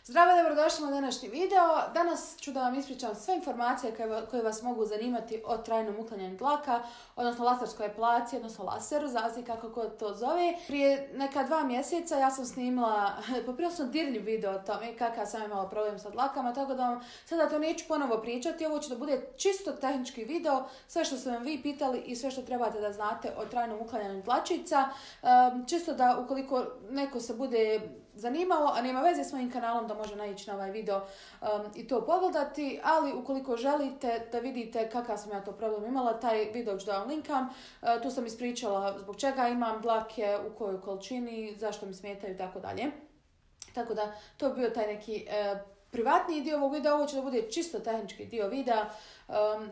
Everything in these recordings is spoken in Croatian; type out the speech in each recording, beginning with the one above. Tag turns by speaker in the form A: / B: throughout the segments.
A: Zdravo, dobrodošli na današnji video. Danas ću da vam ispričam sve informacije koje vas mogu zanimati o trajnom uklanjanju dlaka, odnosno laserskoj epilaciji, odnosno laseru, zavisi kako ko to zove. Prije neka 2 mjeseca ja sam snimila poprilično dirljiv video o tome kakav sam imala problem sa dlakama, tako da vam sada to neću ponovo pričati. Ovo će da bude čisto tehnički video, sve što ste vam vi pitali i sve što trebate da znate o trajnom uklanjanju dlačica. Čisto da ukoliko neko se bude zanimalo, a nema veze s mojim kanalom, da može naići na ovaj video i to pogledati, ali ukoliko želite da vidite kakav sam ja to problem imala, taj video ću da vam linkam. Tu sam ispričala zbog čega imam dlake, u kojoj količini, zašto mi smetaju i tako dalje. Tako da to bi bio taj neki privatniji dio ovog videa. Ovo će da bude čisto tehnički dio videa,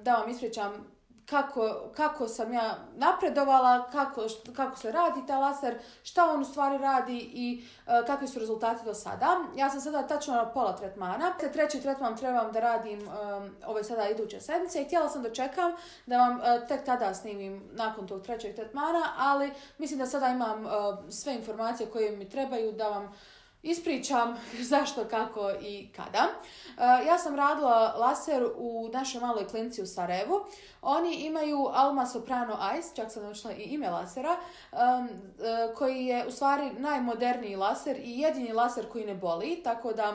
A: da vam ispričam kako sam ja napredovala, kako se radi taj laser, šta on u stvari radi i kakvi su rezultati do sada. Ja sam sada tačno na pola tretmana. Treći tretman trebam da radim ove sada iduće sedmice i htjela sam da čekam da vam tek tada snimim nakon tog trećeg tretmana, ali mislim da sada imam sve informacije koje mi trebaju da vam ispričam zašto, kako i kada. Ja sam radila laser u našoj maloj klinici u Sarajevu. Oni imaju Alma Soprano Ice, čak sam naučila i ime lasera, koji je u stvari najmoderniji laser i jedini laser koji ne boli, tako da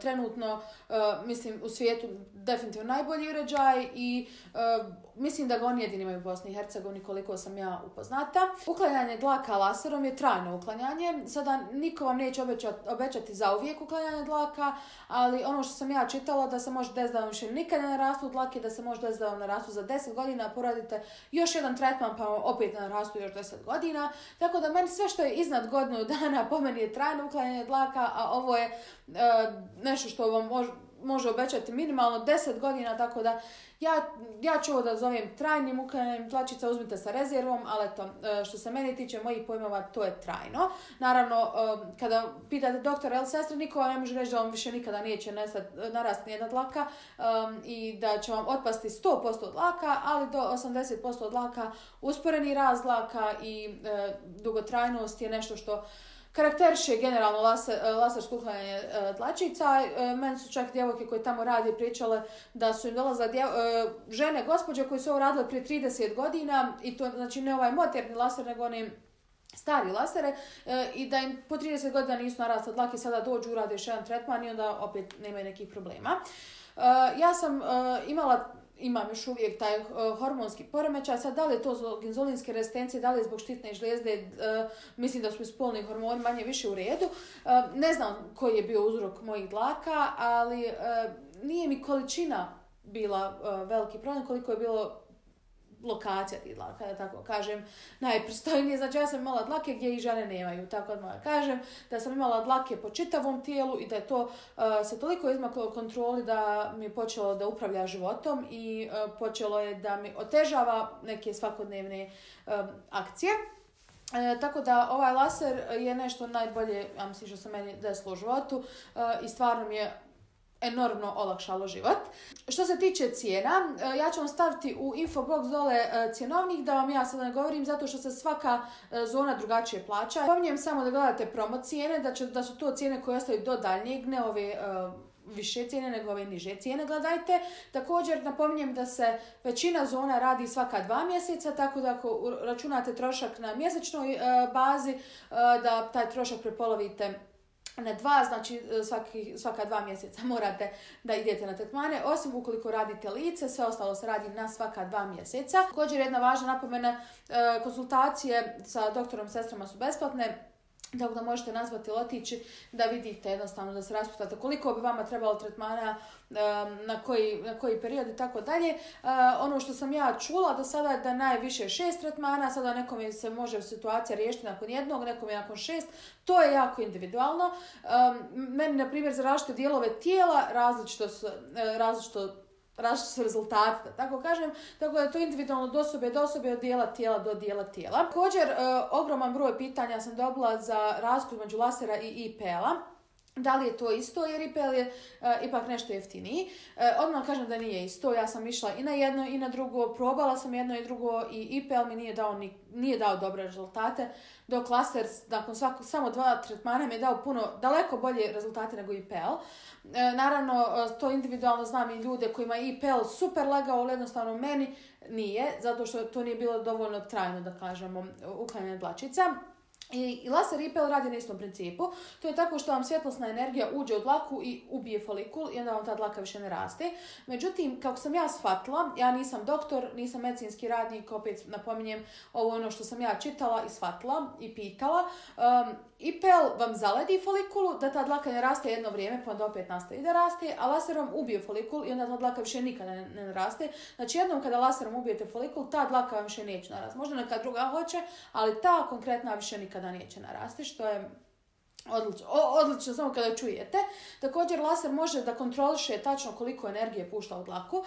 A: trenutno mislim u svijetu definitivno najbolji uređaj i mislim da ga oni jedini imaju u Bosni i Hercegovini koliko sam ja upoznata. Uklanjanje dlaka laserom je trajno uklanjanje. Sada niko vam neće obećati za uvijek uklanjanje dlaka, ali ono što sam ja čitala da se može desiti da vam više nikad ne narastu dlake, da se može desiti da vam narastu za 10 godina, poradite još jedan tretman pa vam opet ne narastu još 10 godina. Tako da meni sve što je iznad godinu dana po meni je trajno uklanjanje dlaka, a ovo je nešto što vam može obećati minimalno 10 godina, tako da ja ću ovo da zovem trajnim uklanjanjem dlačica, uzmite sa rezervom, ali eto, što se mene tiče mojih pojmova, to je trajno. Naravno, kada pitate doktora ili sestre, niko vam ne može reći da vam više nikada neće narasti nijedna dlaka i da će vam otpasti 100% dlaka, ali do 80% dlaka usporeni rast dlaka i dugotrajnost je nešto što karakteriše generalno lasersko uklanjanje dlačica. Meni su čak djevojke koje tamo radi pričale da su im dolazile žene, gospođe koje su ovo radile prije 30 godina i to znači ne ovaj moderni laser nego oni stari lasere i da im po 30 godina nisu narasle dlake, sada dođu, urade još jedan tretman i onda opet nemaju nekih problema. Ja sam imam još uvijek taj hormonski poremećaj. Sad, da li je to zbog inzulinske rezistencije, da li je zbog štitne žlijezde, mislim da su spolni hormoni manje više u redu. Ne znam koji je bio uzrok mojih dlaka, ali nije mi količina bila veliki problem, koliko je bilo lokacija tih dlaka, da tako kažem, najpristojnije. Znači, ja sam imala dlake gdje i žene nemaju, tako da kažem da sam imala dlake po čitavom tijelu i da je to se toliko izmaklo kontroli da mi je počelo da upravlja životom i počelo je da mi otežava neke svakodnevne akcije. Tako da ovaj laser je nešto najbolje, ja mislim, što se meni desilo u životu i stvarno mi je enormno olakšalo život. Što se tiče cijena, ja ću vam staviti u infobox dole cjenovnik, da vam ja sada ne govorim, zato što se svaka zona drugačije plaća. Pominjem samo da gledate promo cijene, da su to cijene koje ostaju do daljnjeg, ne ove više cijene nego ove niže cijene gledajte. Također napominjem da se većina zona radi svaka 2 mjeseca, tako da ako računate trošak na mjesečnoj bazi, da taj trošak prepolovite na 2, znači svaka 2 mjeseca morate da idete na tretmane, osim ukoliko radite lice, sve ostalo se radi na svaka 2 mjeseca. Također jedna važna napomena, konsultacije sa doktorom, sestrama su besplatne, tako da možete nazvati ili otići da vidite jednostavno, da se raspitate koliko bi vama trebalo tretmana, na koji period i tako dalje. Ono što sam ja čula do sada je da najviše 6 tretmana, sada nekome se može situacija riješiti nakon jednog, nekome nakon 6, to je jako individualno. Meni, na primjer, za različite dijelove tijela različito su rezultati, da tako kažem, tako da je to individualno do osobe, od dijela tijela do dijela tijela. Također, ogroman broj pitanja sam dobila za razliku među lasera i IPL-a. Da li je to isto, jer IPL je ipak nešto jeftiniji. Odmah kažem da nije isto, ja sam išla i na jedno i na drugo, probala sam jedno i drugo i IPL mi nije dao dobre rezultate, dok laser nakon samo 2 tretmana mi je dao daleko bolje rezultate nego IPL. Naravno, to individualno znam i ljude kojima je IPL super legao, ali jednostavno meni nije, zato što to nije bilo dovoljno trajno, da kažemo, uklanjanje dlačica. I laser IPL radi na istom principu. To je tako što vam svjetlosna energija uđe u dlaku i ubije folikul i onda vam ta dlaka više ne raste. Međutim, kako sam ja shvatila, ja nisam doktor, nisam medicinski radnik, opet napominjem ovo ono što sam ja čitala i shvatila i pitala. IPL vam zaledi folikulu da ta dlaka ne raste jedno vrijeme, pa onda opet nastavi da raste, a laser vam ubije folikul i onda ta dlaka više nikada ne raste. Znači jednom kada laserom ubijete folikul, ta dlaka vam više neće narasti. Možda neka druga hoće, ali ta konkretna više nikada neće narasti, što je odlično samo kada čujete. Također laser može da kontroliše tačno koliko energije pušta u dlaku,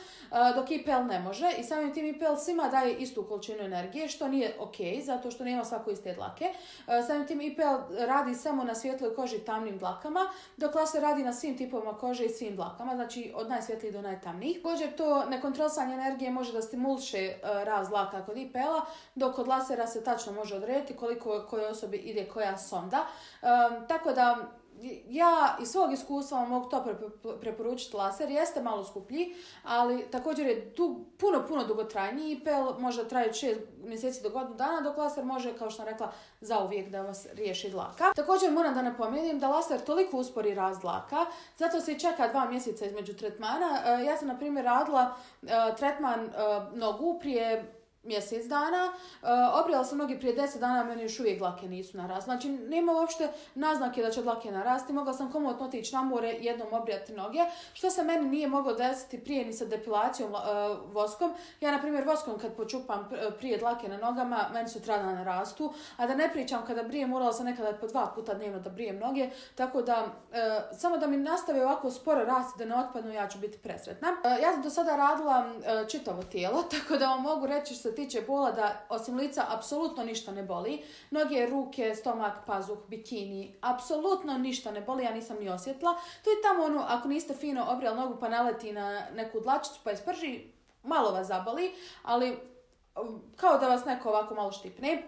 A: dok IPL ne može i samim tim IPL svima daje istu količinu energije, što nije ok, zato što nema svako iste dlake. Samim tim IPL radi samo na svjetloj koži i tamnim dlakama, dok laser radi na svim tipovima kože i svim dlakama, znači od najsvjetlijih do najtamnijih. Također to nekontrolisanje energije može da stimuliše rast dlaka kod IPL-a, dok kod lasera se tačno može odrediti koliko kojoj osobi ide koja sonda. Tako da ja iz svog iskustva mogu to preporučiti laser. Jeste malo skuplji, ali također je puno dugotrajniji. IPL može trajati 6 mjeseci do godinu dana, dok laser može, kao što sam rekla, zauvijek da vas riješi dlaka. Također moram da napomenem da laser toliko uspori rast dlaka, zato se i čeka 2 mjeseca između tretmana. Ja sam, na primjer, radila tretman nogu prije mjesec dana, obrijala sam noge prije 10 dana, meni još uvijek dlake nisu narasle. Znači, nema uopšte naznake da će dlake narasti. Mogla sam komotno otići na more, jednom obrijati noge, što se meni nije moglo desiti prije ni sa depilacijom voskom. Ja, na primjer, voskom kad počupam prije dlake na nogama, meni sutra dana rastu, a da ne pričam kada brijem, morala sam nekada po 2 puta dnevno da brijem noge, tako da samo da mi nastave ovako sporo rasti, da ne otpadnu, ja ću biti presretna. Ja sam do sada radila čitavo tijelo, tako da vam mogu reći što se tiče bola da osim lica apsolutno ništa ne boli. Noge, ruke, stomak, pazuh, bikini, apsolutno ništa ne boli, ja nisam ni osjetila. To je tamo ono, ako niste fino obrijali nogu pa naleti na neku dlačicu pa je sprži, malo vas zaboli, ali kao da vas neko ovako malo štipne.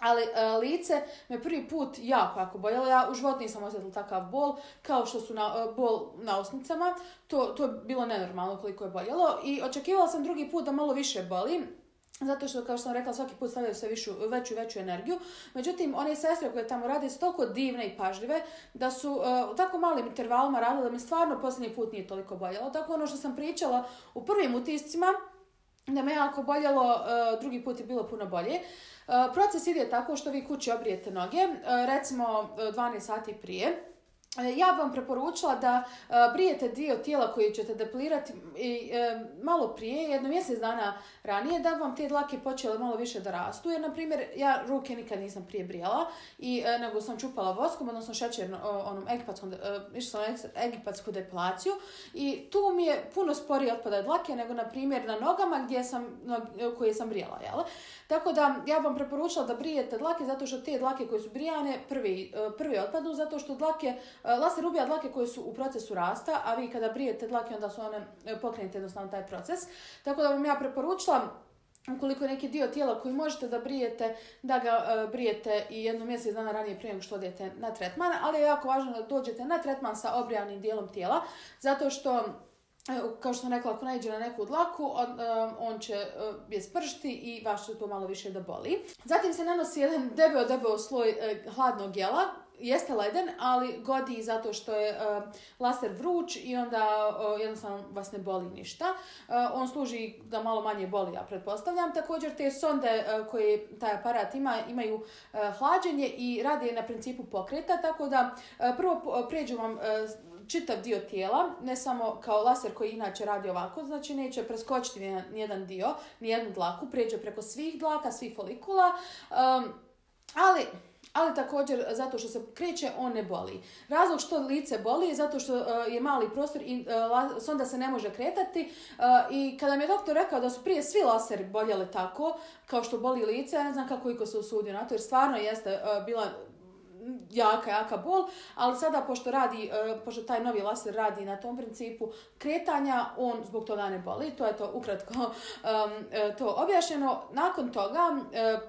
A: Ali lice me prvi put jako boljelo. Ja u životu nisam osjetila takav bol kao što su bol na osnicama. To je bilo nenormalno koliko je boljelo i očekivala sam drugi put da malo više boli. Zato što, kao što sam rekla, svaki put stavljaju sve veću energiju. Međutim, one sestre koje tamo rade su toliko divne i pažljive da su u tako malim intervalima radile da mi stvarno posljednji put nije toliko boljelo. Tako ono što sam pričala u prvim utiscima, da me jako boljelo, drugi put je bilo puno bolje. Proces ide tako što vi kući obrijete noge, recimo 12 sati prije. Ja bih vam preporučila da brijete dio tijela koji ćete depilirati malo prije, jedno mjesec dana ranije, da vam te dlake počele malo više da rastu. Jer, na primjer, ja ruke nikad nisam prije brijala, nego sam čupala voskom, odnosno išla sam egipatsku depilaciju i tu mi je puno sporije otpadaju dlake nego, na primjer, na nogama koje sam brijala. Jel? Tako da ja vam preporučila da brijete dlake zato što te dlake koje su brijane prvi otpadnu, zato što laser ubija dlake koje su u procesu rasta, a vi kada brijete dlake onda su one pokrenete jednostavno taj proces. Tako da vam ja preporučila, ukoliko je neki dio tijela koji možete da brijete, da ga brijete i jedno mjesec dana ranije prije nego što odete na tretman, ali je jako važno da dođete na tretman sa obrijanim dijelom tijela, zato što, kao što sam rekla, ako naiđe na neku dlaku, on će je spršti i vaš će to malo više da boli. Zatim se nanosi jedan debeo sloj hladnog jela. Jeste leden, ali godi zato što je laser vruć i onda jednostavno vas ne boli ništa. On služi da malo manje boli, ja pretpostavljam. Također te sonde koje taj aparat imaju hlađenje i rade na principu pokreta, tako da prvo pređu vam čitav dio tijela, ne samo kao laser koji inače radi ovako, znači neće preskočiti nijedan dio, nijednu dlaku, pređe preko svih dlaka, svih folikula, ali također zato što se kreće, on ne boli. Razlog što lice boli je zato što je mali prostor i sonda se ne može kretati. I kada mi je doktor rekao da su prije svi laseri boljeli tako, kao što boli lice, ja ne znam kako iko se usudio na to, jer stvarno jeste bila jaka bol, ali sada pošto taj novi laser radi na tom principu kretanja, on zbog toga ne boli. To je to ukratko to objašnjeno. Nakon toga,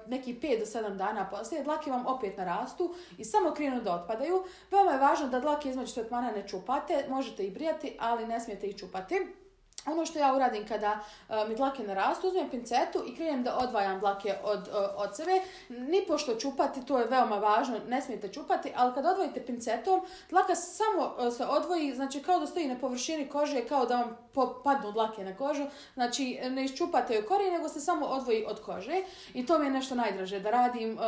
A: nekih 5 do 7 dana poslije, dlake vam opet narastu i samo krenu da otpadaju. Veoma je važno da dlake između tretmana ne čupate, možete ih brijati, ali ne smijete ih čupati. Ono što ja uradim kada mi dlake narastu, uzmem pincetu i krenem da odvajam dlake od sebe. Nipošto čupati, to je veoma važno, ne smijete čupati, ali kada odvojite pincetom, dlaka samo se odvoji, znači kao da stoji na površini kože, kao da vam padnu dlake na kožu. Znači ne iščupate joj korijen, nego se samo odvoji od kože. I to mi je nešto najdraže da radim.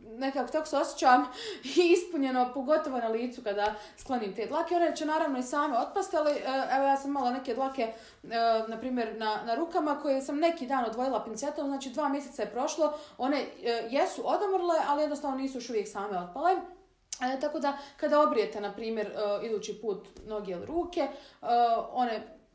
A: Nekako tako se osjećam ispunjeno, pogotovo na licu kada sklonim te dlake. One će naravno i same otpasti, ali evo ja sam imala neke dlake, na primjer na rukama, koje sam neki dan odvojila pincetom, znači 2 mjeseca je prošlo, one jesu odomrle, ali jednostavno nisu još uvijek same otpale. Tako da kada obrijete, na primjer, idući put noge ili ruke,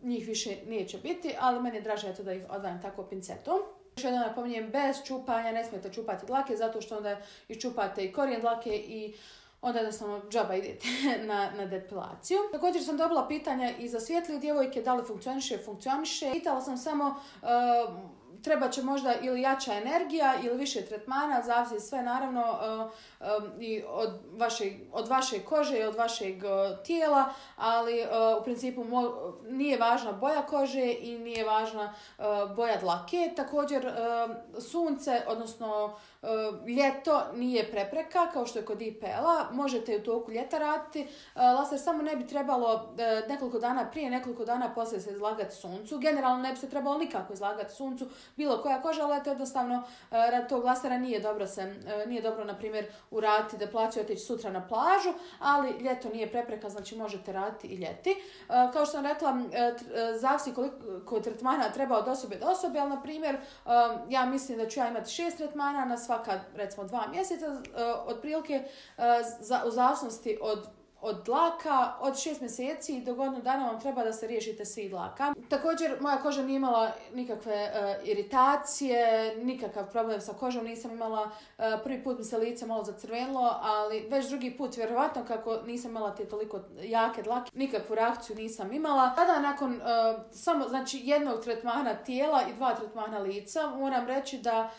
A: njih više neće biti, ali meni je draže da ih odvajam tako pincetom. Još jednom napominjem, bez čupanja ne smijete čupati dlake, zato što onda iščupate i korijen dlake i onda jednostavno džaba idete na depilaciju. Također sam dobila pitanja i za svjetlije djevojke, da li funkcioniše. Pitala sam samo, treba će možda ili jača energija ili više tretmana, zavisi sve naravno i od vaše kože i od vašeg tijela, ali u principu nije važna boja kože i nije važna boja dlake. Također sunce, odnosno ljeto nije prepreka, kao što je kod IPL-a, možete u toku ljeta raditi. Laser samo ne bi trebalo nekoliko dana prije, nekoliko dana poslije se izlagati suncu. Generalno ne bi se trebalo nikako izlagati suncu, bilo koja koža, ali to jednostavno rad tog lasera nije dobro, na primjer, uraditi depilaciju, otići sutra na plažu, ali ljeto nije prepreka, znači možete raditi i ljeti. Kao što sam rekla, zavisi koliko tretmana treba od osobe do osobe, ali na primjer, ja mislim da ću ja imati 6 tretmana na svaka, recimo, 2 mjeseca, otprilike, u zavisnosti od dlaka, od 6 mjeseci do godinu dana vam treba da se riješite svih dlaka. Također, moja koža nije imala nikakve iritacije, nikakav problem sa kožom nisam imala. Prvi put mi se lice malo zacrvenilo, ali već drugi put, vjerovatno kako nisam imala te toliko jake dlake, nikakvu reakciju nisam imala. Tada nakon samo, znači, jednog tretmana tijela i 2 tretmana lica, moram reći da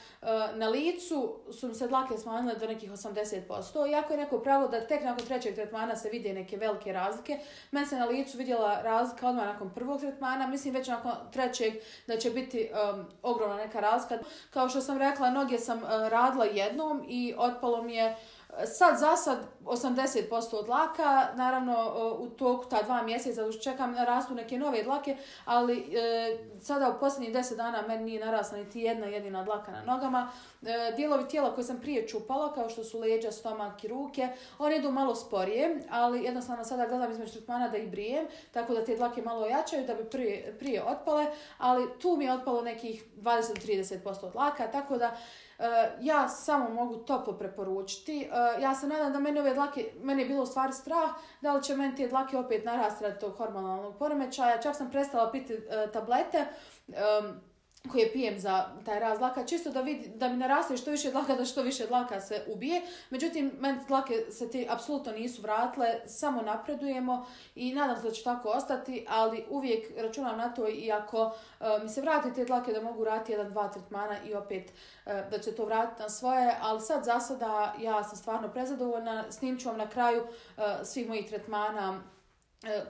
A: na licu su mi se dlake smanjile do nekih 80%. Iako je neko pravilo da tek nakon 3. tretmana se vide neke velike razlike. Meni se na licu vidjela razlika odmah nakon 1. tretmana. Mislim već nakon 3. da će biti ogromna neka razlika. Kao što sam rekla, noge sam radila jednom i otpalo mi je za sad 80% od dlaka. Naravno, u toku ta 2 mjeseca čekam rastu neke nove dlake, ali sada u posljednjih 10 dana meni nije narasla niti jedna jedina dlaka na nogama. Dijelovi tijela koje sam prije čupala, kao što su leđa, stomak i ruke, one idu malo sporije, ali jednostavno sada gledam između tretmana da ih brijem, tako da te dlake malo ojačaju da bi prije otpale, ali tu mi je otpalo nekih 20-30% od dlaka, tako da ja samo mogu toplo preporučiti. Ja se nadam da meni ove dlake, meni je bilo u stvari strah da li će meni te dlake opet narasti radi tog hormonalnog poremećaja. Čak sam prestala piti tablete koje pijem za taj rast dlaka, čisto da mi naraste što više dlaka, da što više dlaka se ubije. Međutim, meni dlake se ti apsolutno nisu vratile, samo napredujemo i nadam se da će tako ostati, ali uvijek računam na to i ako mi se vrati te dlake da mogu raditi 1-2 tretmana i opet da će to vratiti na svoje, ali sad za sada ja sam stvarno prezadovoljna. Snimit ću vam na kraju svih mojih tretmana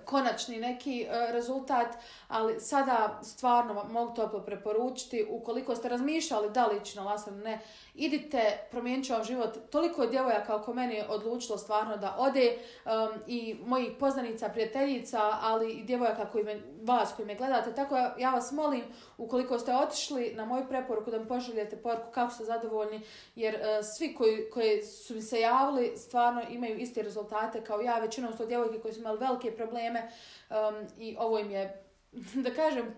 A: konačni neki rezultat, ali sada stvarno vam mogu toplo preporučiti. Ukoliko ste razmišljali da li ići na laser, ne, idite, promijenit će vam život. Toliko je djevojaka oko mene odlučilo stvarno da ode, i mojih poznanica, prijateljica, ali i djevojaka vas koji me gledate. Tako ja vas molim, ukoliko ste otišli na moju preporuku, da mi pošaljete poruku kako ste zadovoljni, jer svi koji su mi se javili stvarno imaju iste rezultate kao ja. Većinom su to djevojke koji su imali velike probleme i ovo im je, da kažem,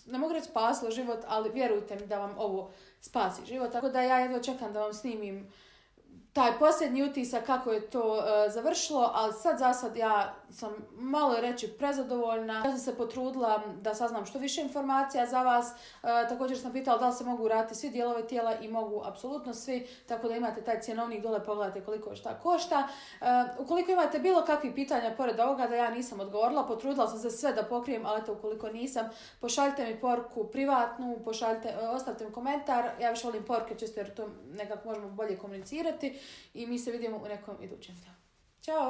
A: ne mogu reći spasilo život, ali vjerujte mi da vam ovo spasi život. Tako da ja jedva čekam da vam snimim taj posljednji utisak kako je to završilo, ali za sad ja sam malo reći prezadovoljna. Ja sam se potrudila da saznam što više informacija za vas. Također sam pitala da li se mogu raditi svi dijelovi tijela i mogu apsolutno svi, tako da imate taj cjenovnik dole, pogledajte koliko šta košta. Ukoliko imate bilo kakvih pitanja pored ovoga da ja nisam odgovorila, potrudila sam se sve da pokrijem, ali eto ukoliko nisam, pošaljite mi poruku privatnu, ostavite mi komentar. Ja više volim poruke čisto jer to nekako možemo bolje komunicirati i mi se vidimo u nekom idućem videu. Ćao!